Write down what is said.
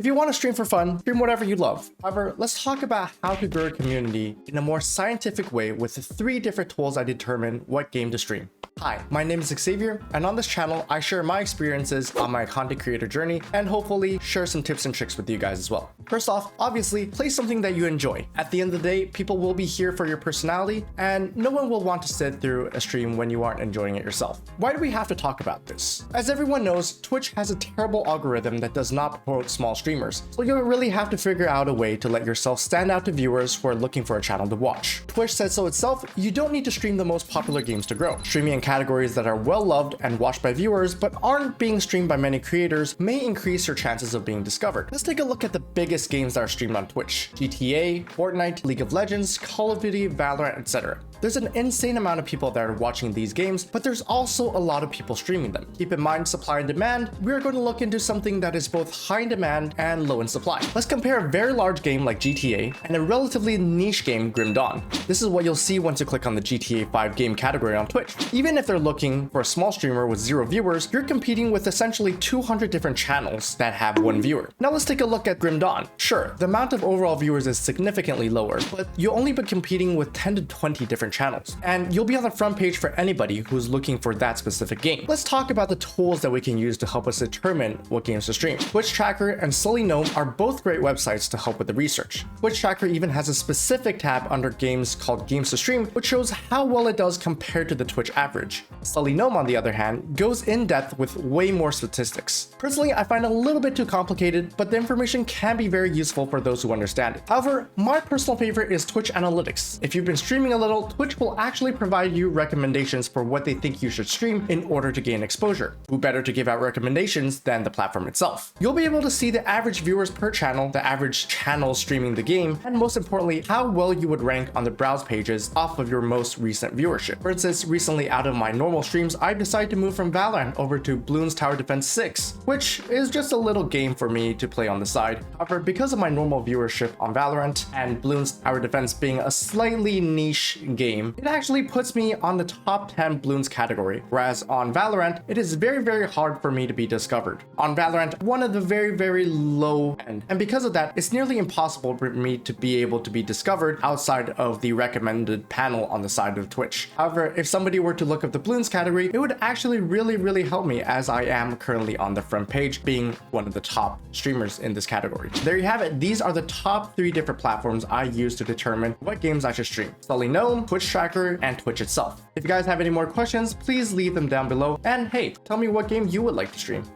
If you want to stream for fun, stream whatever you love. However, let's talk about how to grow a community in a more scientific way with the 3 different tools I determine what game to stream. Hi, my name is Xavier, and on this channel, I share my experiences on my content creator journey and hopefully share some tips and tricks with you guys as well. First off, obviously, play something that you enjoy. At the end of the day, people will be here for your personality, and no one will want to sit through a stream when you aren't enjoying it yourself. Why do we have to talk about this? As everyone knows, Twitch has a terrible algorithm that does not promote small streamers, so you'll really have to figure out a way to let yourself stand out to viewers who are looking for a channel to watch. Twitch says so itself, you don't need to stream the most popular games to grow. Streaming in categories that are well loved and watched by viewers but aren't being streamed by many creators may increase your chances of being discovered. Let's take a look at the biggest games that are streamed on Twitch: GTA, Fortnite, League of Legends, Call of Duty, Valorant, etc. There's an insane amount of people that are watching these games, but there's also a lot of people streaming them. Keep in mind supply and demand. We're going to look into something that is both high in demand and low in supply. Let's compare a very large game like GTA and a relatively niche game, Grim Dawn. This is what you'll see once you click on the GTA 5 game category on Twitch. Even if they're looking for a small streamer with 0 viewers, you're competing with essentially 200 different channels that have 1 viewer. Now let's take a look at Grim Dawn. Sure, the amount of overall viewers is significantly lower, but you'll only be competing with 10 to 20 different channels, and you'll be on the front page for anybody who's looking for that specific game. Let's talk about the tools that we can use to help us determine what games to stream. Twitch Tracker and Sully Gnome are both great websites to help with the research. Twitch Tracker even has a specific tab under games called Games to Stream, which shows how well it does compared to the Twitch average. Sully Gnome, on the other hand, goes in depth with way more statistics. Personally, I find it a little bit too complicated, but the information can be very useful for those who understand it. However, my personal favorite is Twitch Analytics. If you've been streaming a little, Twitch will actually provide you recommendations for what they think you should stream in order to gain exposure. Who better to give out recommendations than the platform itself? You'll be able to see the average viewers per channel, the average channel streaming the game, and most importantly, how well you would rank on the browse pages off of your most recent viewership. For instance, recently out of my normal streams, I decided to move from Valorant over to Bloons Tower Defense 6, which is just a little game for me to play on the side. However, because of my normal viewership on Valorant and Bloons Tower Defense being a slightly niche game, it actually puts me on the top 10 Bloons category, whereas on Valorant, it is very hard for me to be discovered. On Valorant, one of the very low end, and because of that, it's nearly impossible for me to be able to be discovered outside of the recommended panel on the side of Twitch. However, if somebody were to look up the Bloons category, it would actually really help me, as I am currently on the front page being one of the top streamers in this category. There you have it. These are the top 3 different platforms I use to determine what games I should stream: Sully Gnome, Twitch Tracker, and Twitch itself. If you guys have any more questions, please leave them down below, and hey, tell me what game you would like to stream.